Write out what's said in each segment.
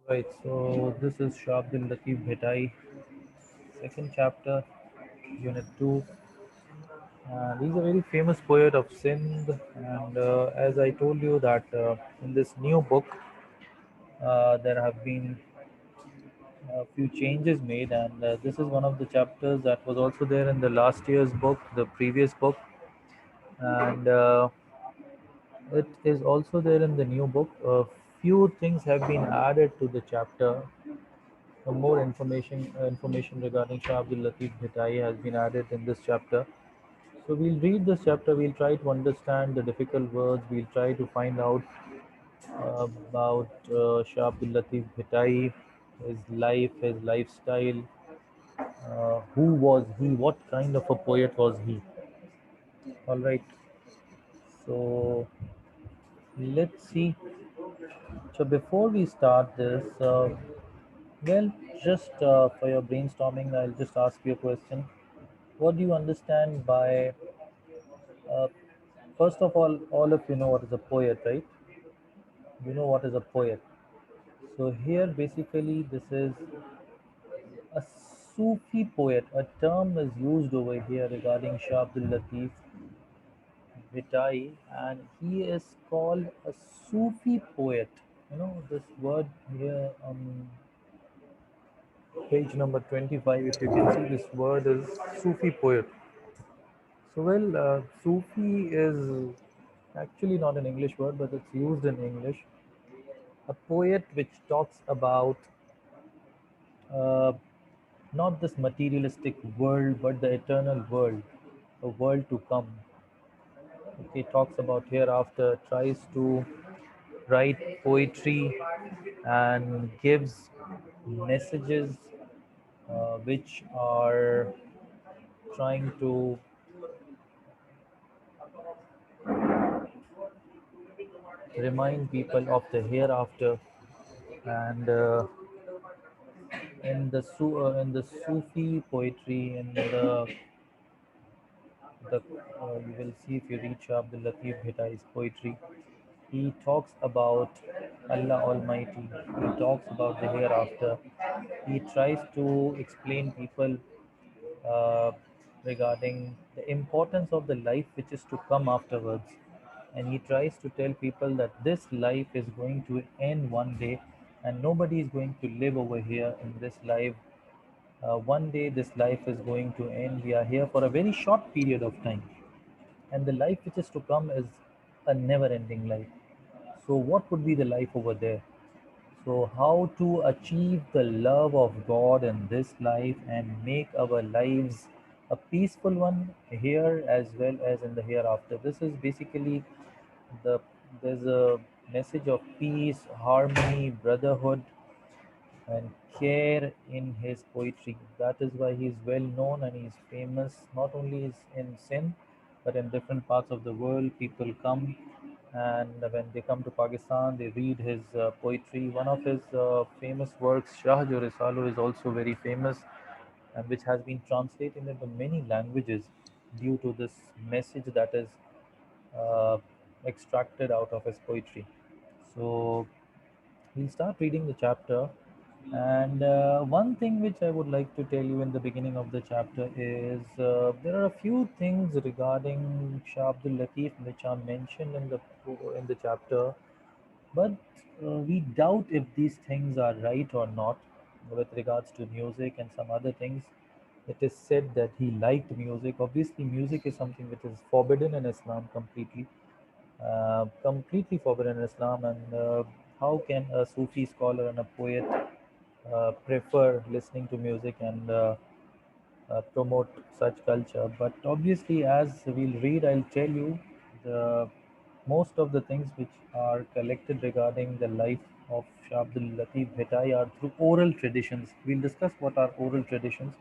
Right, so this is Shah Abdul Latif Bhetai, second chapter, Unit 2. And he's a very famous poet of Sindh. And as I told you, that in this new book, there have been a few changes made, and this is one of the chapters that was also there in the last year's book, the previous book, and it is also there in the new book. A few things have been added to the chapter. More information regarding Shah Abdul Latif Bhitai has been added in this chapter. So we'll read this chapter. We'll try to understand the difficult words. We'll try to find out about Shah Abdul Latif Bhitai, his life, his lifestyle. Who was he? What kind of a poet was he? All right. So let's see. So before we start this, well, just for your brainstorming, I'll just ask you a question. What do you understand by, uh, first of all of you know what is a poet, right? You know what is a poet. So here, basically, this is a Sufi poet. A term is used over here regarding Shah Abdul Latif Bhitai, and he is called a Sufi poet. You know this word here on page number 25. If you can see, this word is Sufi poet. So, well, Sufi is actually not an English word, but it's used in English. A poet which talks about uh, not this materialistic world, but the eternal world, a world to come. Okay, talks about hereafter, tries to write poetry and gives messages which are trying to remind people of the hereafter. And in the Sufi poetry, in the you will see if you read Shah Abdul Latif Bhitai's poetry, he talks about Allah Almighty. He talks about the hereafter. He tries to explain people uh, regarding the importance of the life which is to come afterwards. And he tries to tell people that this life is going to end one day, and nobody is going to live over here in this life. One day this life is going to end. We are here for a very short period of time, and the life which is to come is a never ending life. So, what would be the life over there? So, how to achieve the love of God in this life and make our lives a peaceful one here as well as in the hereafter. This is basically the there's a message of peace, harmony, brotherhood, and care in his poetry. That is why he is well known and he is famous not only is in Sindh but in different parts of the world. People come, and when they come to Pakistan, they read his poetry. One of his famous works, Shah Jo Risalo, is also very famous and which has been translated into many languages due to this message that is uh, extracted out of his poetry. So we'll start reading the chapter. And one thing which I would like to tell you in the beginning of the chapter is there are a few things regarding Shah Abdul Latif which are mentioned in the chapter, but we doubt if these things are right or not with regards to music and some other things. It is said that he liked music. Obviously, music is something which is forbidden in Islam completely, completely forbidden in Islam. And how can a Sufi scholar and a poet prefer listening to music and promote such culture? But obviously, as we'll read, I'll tell you the most of the things which are collected regarding the life of Shah Abdul Latif Bhitai are through oral traditions. We'll discuss what are oral traditions.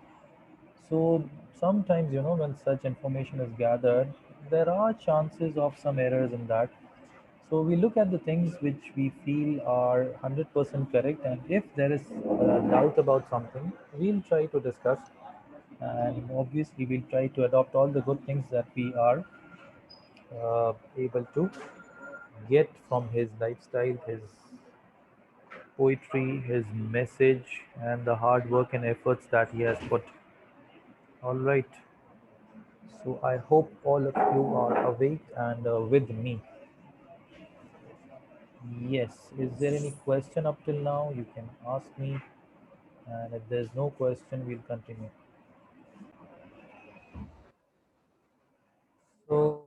So sometimes, when such information is gathered, there are chances of some errors in that. So we look at the things which we feel are 100% correct, and if there is doubt about something, we'll try to discuss, and obviously we'll try to adopt all the good things that we are able to get from his lifestyle, his poetry, his message, and the hard work and efforts that he has put. All right. So I hope all of you are awake and with me. Yes. Is there any question up till now? You can ask me. And if there's no question, we'll continue. So,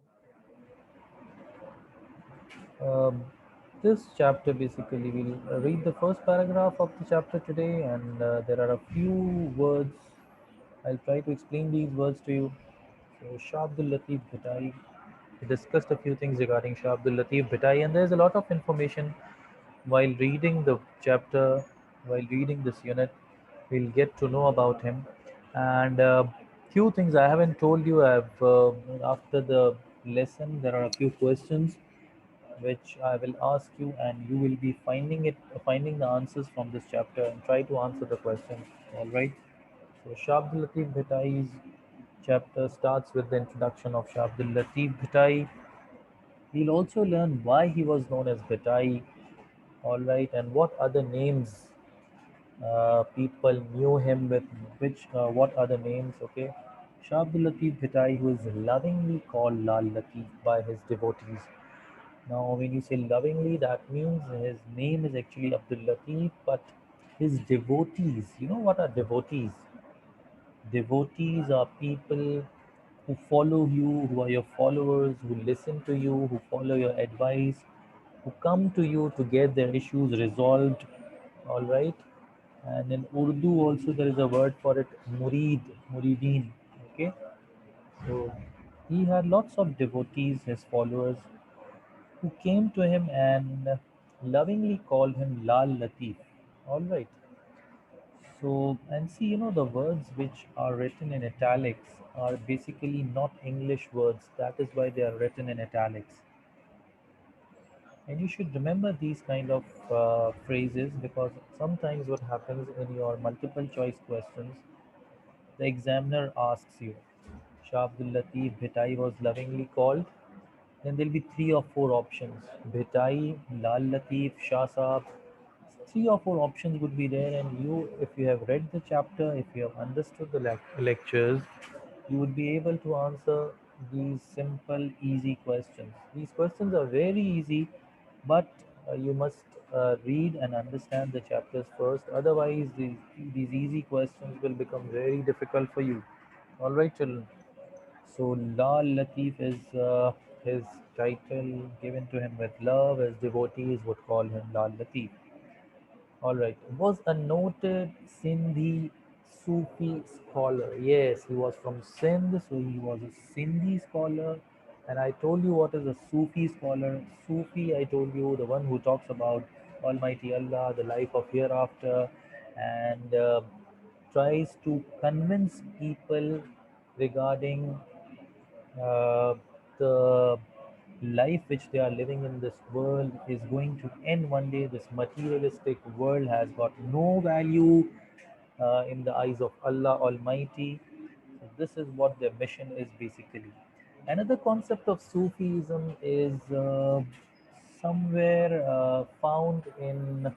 um, this chapter basically, we'll read the first paragraph of the chapter today, and there are a few words. I'll try to explain these words to you. So, Shah Abdul Latif Bhittai, we discussed a few things regarding Shah Abdul Latif Bhittai, and there's a lot of information while reading the chapter, while reading this unit, we'll get to know about him. And few things I haven't told you. I've after the lesson, there are a few questions which I will ask you, and you will be finding the answers from this chapter and try to answer the questions. All right. So Shah Abdul Latif Bhattai's chapter starts with the introduction of Shah Abdul Latif Bhattai. We'll also learn why he was known as Bhattai, all right, and what other names people knew him with, what other names, okay. Shah Abdul Latif Bhattai, who is lovingly called Lal Latif by his devotees. Now, when you say lovingly, that means his name is actually Abdul Latif, but his devotees, you know what are devotees? Devotees are people who follow you, who are your followers, who listen to you, who follow your advice, who come to you to get their issues resolved. All right. And in Urdu also there is a word for it, murid, muridin. Okay. So he had lots of devotees, his followers, who came to him and lovingly called him Lal Latif. All right. So, and see, the words which are written in italics are basically not English words. That is why they are written in italics. And you should remember these kind of phrases, because sometimes what happens in your multiple choice questions, the examiner asks you, Shah Abdul Latif Bhitai was lovingly called. Then there'll be three or four options. Bhitai, Lal Latif, Shah Saab. Three or four options would be there, and you, if you have read the chapter, if you have understood the lectures, you would be able to answer these simple, easy questions. These questions are very easy, but you must read and understand the chapters first. Otherwise, these easy questions will become very difficult for you. All right, children. So Lal Latif is his title given to him with love, as devotees would call him Lal Latif. All right. Was a noted Sindhi Sufi scholar. Yes, he was from Sindh, so he was a Sindhi scholar. And I told you what is a Sufi scholar. Sufi, I told you, the one who talks about Almighty Allah, the life of hereafter, and tries to convince people regarding uh, the life which they are living in this world is going to end one day. This materialistic world has got no value in the eyes of Allah Almighty. So this is what their mission is basically. Another concept of Sufism is somewhere found in,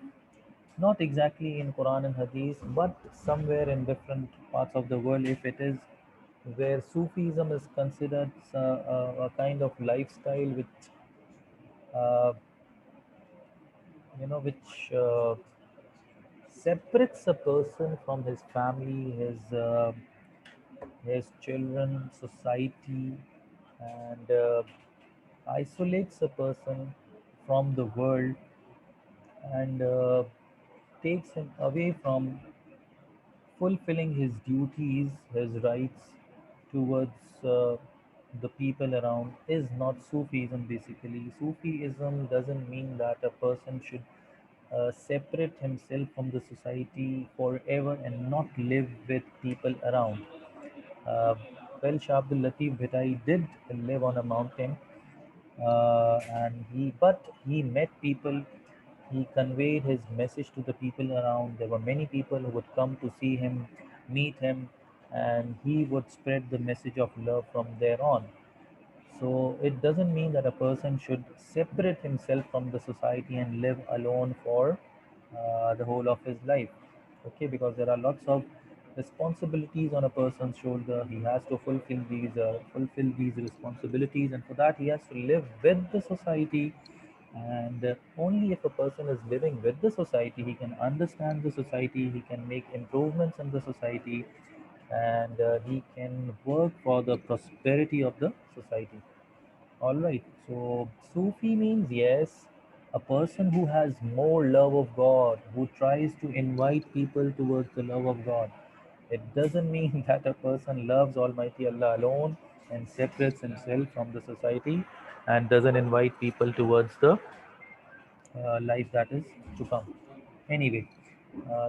not exactly in Quran and Hadith, but somewhere in different parts of the world, if it is, where Sufism is considered a kind of lifestyle which, uh, which separates a person from his family, his children, society, and isolates a person from the world, and takes him away from fulfilling his duties, his rights towards the people around, is not Sufism basically. Sufism doesn't mean that a person should separate himself from the society forever and not live with people around. Uh, well, Shah Abdul Latif Bhitai did live on a mountain, and he met people. He conveyed his message to the people around. There were many people who would come to see him, meet him, and he would spread the message of love from there on. So it doesn't mean that a person should separate himself from the society and live alone the whole of his life. Okay, because there are lots of responsibilities on a person's shoulder. He has to fulfill these responsibilities, and for that he has to live with the society. And only if a person is living with the society, he can understand the society, he can make improvements in the society, and he can work for the prosperity of the society. All right. So Sufi means, yes, a person who has more love of God, who tries to invite people towards the love of God. It doesn't mean that a person loves Almighty Allah alone and separates himself from the society and doesn't invite people towards the life that is to come. Anyway,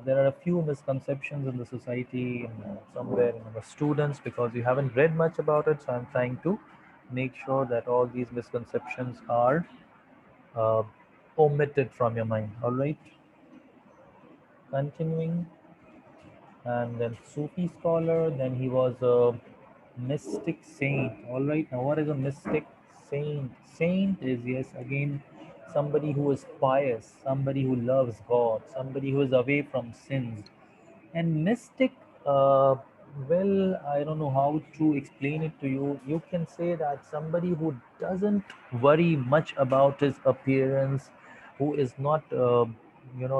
there are a few misconceptions in the society and somewhere in our students because we haven't read much about it. So I'm trying to make sure that all these misconceptions are uh, omitted from your mind. All right, continuing. And then Sufi scholar, then he was a mystic saint. All right, now what is a mystic saint? Saint is, yes, again, somebody who is pious, somebody who loves God, somebody who is away from sins. And mystic, uh, well, I don't know how to explain it to you. You can say that somebody who doesn't worry much about his appearance, who is not,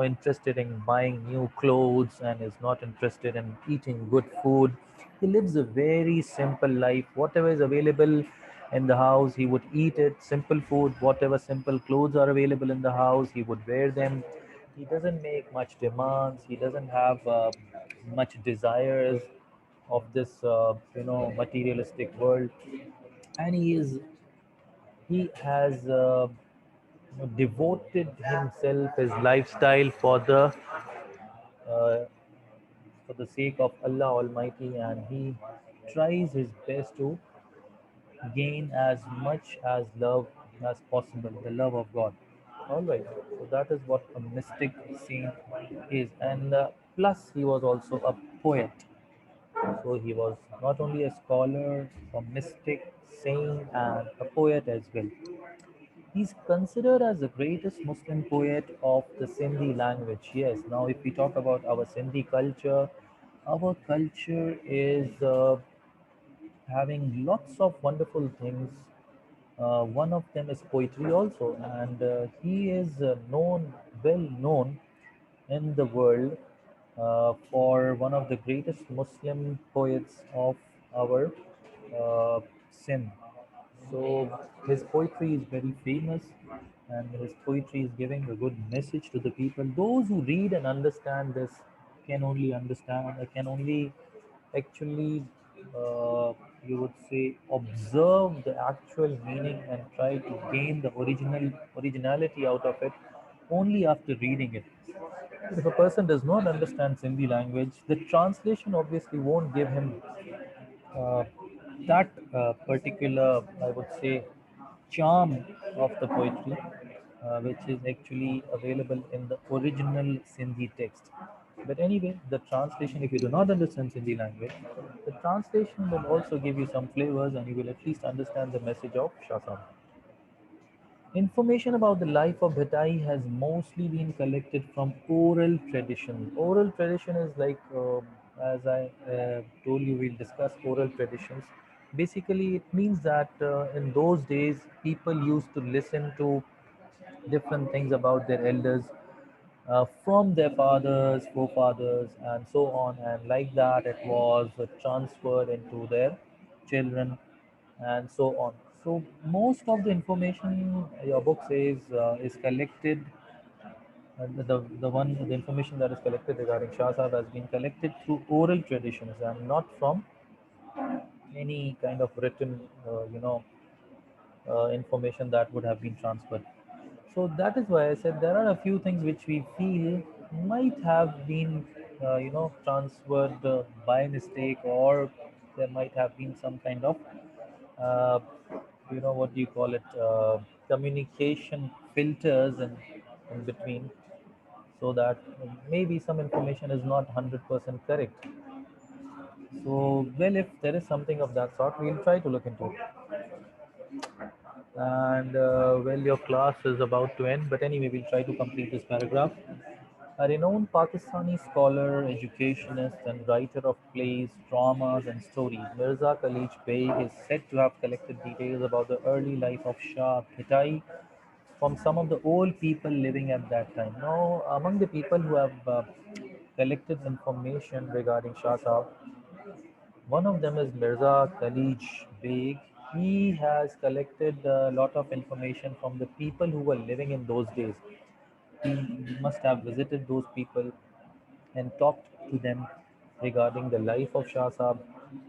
interested in buying new clothes and is not interested in eating good food. He lives a very simple life. Whatever is available in the house, he would eat it. Simple food, whatever simple clothes are available in the house, he would wear them. He doesn't make much demands. He doesn't have much desires of this materialistic world, and he has devoted himself, his lifestyle uh, for the sake of Allah Almighty, and he tries his best to gain as much as love as possible, the love of God. All right, so that is what a mystic saint is, and plus he was also a poet. So he was not only a scholar, a mystic, saint, and a poet as well. He's considered as the greatest Muslim poet of the Sindhi language. Yes, now if we talk about our culture is having lots of wonderful things. One of them is poetry also, and he is well known in the world for one of the greatest Muslim poets of our Sindh. So his poetry is very famous, and his poetry is giving a good message to the people. Those who read and understand this can only actually, you would say, observe the actual meaning and try to gain the originality out of it only after reading it. If a person does not understand Sindhi language, the translation obviously won't give him uh, that particular, I would say, charm of the poetry, which is actually available in the original Sindhi text. But anyway, the translation, if you do not understand Sindhi language, the translation will also give you some flavors and you will at least understand the message of Shasam. Information about the life of Bhatai has mostly been collected from oral tradition. Oral tradition is like, as I told you, we'll discuss oral traditions. Basically, it means that in those days, people used to listen to different things about their elders from their fathers, forefathers, and so on. And like that, it was transferred into their children, and so on. So most of the information your book says is collected. The information that is collected regarding Shah Sahib has been collected through oral traditions and not from any kind of written, information that would have been transferred. So that is why I said there are a few things which we feel might have been, transferred by mistake, or there might have been some kind of, uh, what do you call it, communication filters in between, so that maybe some information is not 100% correct. So, well, if there is something of that sort, we'll try to look into it. And well, your class is about to end, but anyway, we'll try to complete this paragraph. A renowned Pakistani scholar, educationist, and writer of plays, dramas, and stories, Mirza Khalid Bey is said to have collected details about the early life of Shah Khitai from some of the old people living at that time. Now, among the people who have collected information regarding Shah Sahab, one of them is Mirza Khalid Beg. He has collected a lot of information from the people who were living in those days. He must have visited those people and talked to them regarding the life of Shah Sahab.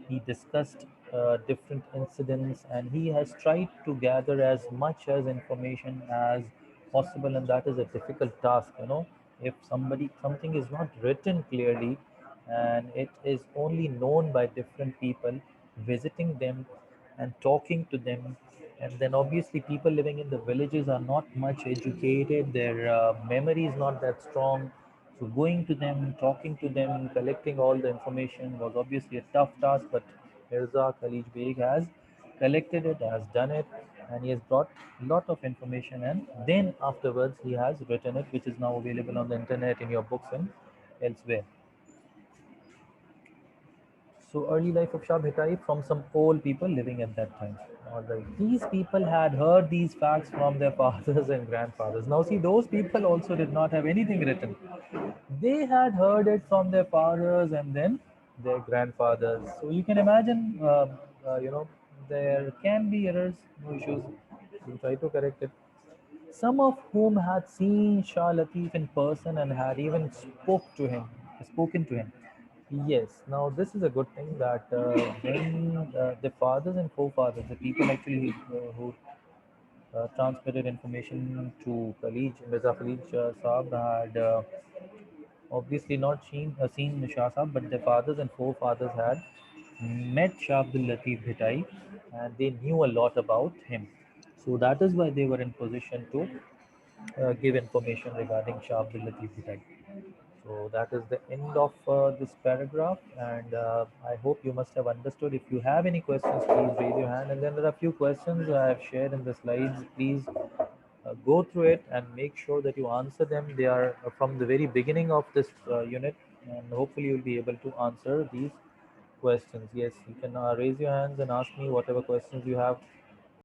He discussed different incidents and he has tried to gather as much as information as possible, and that is a difficult task. If something is not written clearly and it is only known by different people, visiting them and talking to them, and then obviously people living in the villages are not much educated, their memory is not that strong, so going to them, talking to them, collecting all the information was obviously a tough task, but Mirza Khalid Beg has collected it, has done it, and he has brought a lot of information, and then afterwards he has written it, which is now available on the internet in your books and elsewhere. So early life of Shah Bhitai from some old people living at that time. All right. These people had heard these facts from their fathers and grandfathers. Now see, those people also did not have anything written. They had heard it from their fathers and then their grandfathers. So you can imagine, there can be errors, no issues. We'll try to correct it. Some of whom had seen Shah Latif in person and had even spoken to him. Yes, now this is a good thing that when the fathers and forefathers, the people actually who transmitted information to Khalid, Mirza Khalid Saab had obviously not seen Shah Saab, but their fathers and forefathers had met Shah Abdul Latif Bhitai and they knew a lot about him. So that is why they were in position to give information regarding Shah Abdul Latif Bhitai. So that is the end of this paragraph, and I hope you must have understood. If you have any questions, please raise your hand. And then there are a few questions I have shared in the slides. Please go through it and make sure that you answer them. They are from the very beginning of this unit, and hopefully you'll be able to answer these questions. Yes, you can raise your hands and ask me whatever questions you have.